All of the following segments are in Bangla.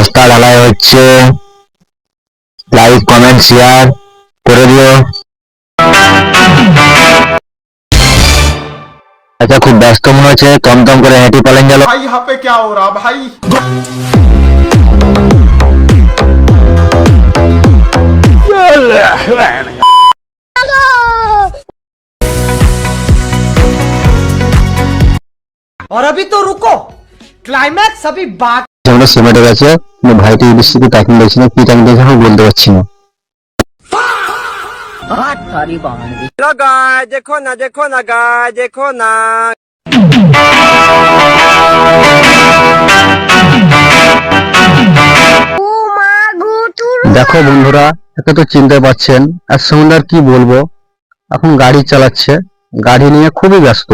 রাস্তা ঢালাই হচ্ছে, লাইক কমেন্ট শেয়ার করে দিও। আচ্ছা, খুব ব্যস্ত মনে হচ্ছে, টমটম করে হেঁটে পালেন গেল। भाई यहाँ पे क्या हो रहा भाई। और अभी तो रुको, क्लाइमैक्स अभी बाकी। আমরা সিমেন্টের কাছে ভাইটি বৃষ্টিতে তাকিয়ে দেখছি না, কি টাইম দেখে আমি বলতে পারছি না। हेलो गाइस, देखो ना देखो ना गाइस, देखो ना। দেখো বন্ধুরা, একে তো চিনতে পারছেন, আর সঙ্গে আর কি বলবো, এখন গাড়ি চালাচ্ছে, গাড়ি নিয়ে খুবই ব্যস্ত।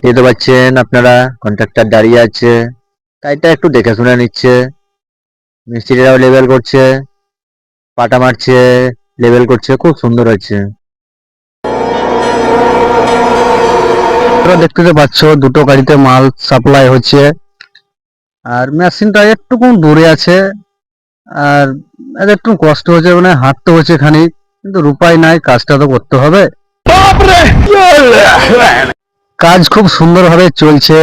দেখতে পাচ্ছেন আপনারা, কন্ট্রাক্টর দাঁড়িয়ে আছে, গাড়িটা একটু দেখে শুনে নিচ্ছে, মিস্ত্রিরাও লেবেল করছে, পাটা মারছে, লেবেল করছে, খুব সুন্দর হয়েছে। তোমরা দেখতে তো পাচ্ছ দুটো গাড়িতে মাল সাপ্লাই হচ্ছে, আর মেশিনটা একটু দূরে আছে, আর এদের একটু কষ্ট হচ্ছে, মানে হাঁটতে হচ্ছে খানিক, কিন্তু উপায় নাই, কাজটা তো করতে হবে। কাজ খুব সুন্দরভাবে চলছে।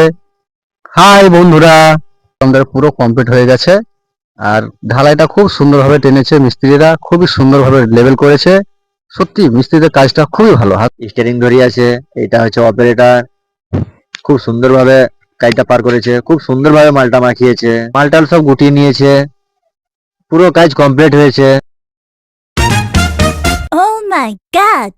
হাই বন্ধুরা, আমাদের পুরো কমপ্লিট হয়ে গেছে, আর ঢালাইটা খুব সুন্দরভাবে টেনেছে মিস্ত্রিরা, খুবই সুন্দরভাবে লেভেল করেছে। সত্যি মিস্ত্রিদের কাজটা খুবই ভালো। হাত স্টিয়ারিং ধরিয়ে আছে, এটা হচ্ছে অপারেটর, খুব সুন্দরভাবে কাজটা পার করেছে, খুব সুন্দরভাবে মালটা মাখিয়েছে, মালটাল সব গুটিয়ে নিয়েছে, পুরো কাজ কমপ্লিট হয়েছে। Oh my god!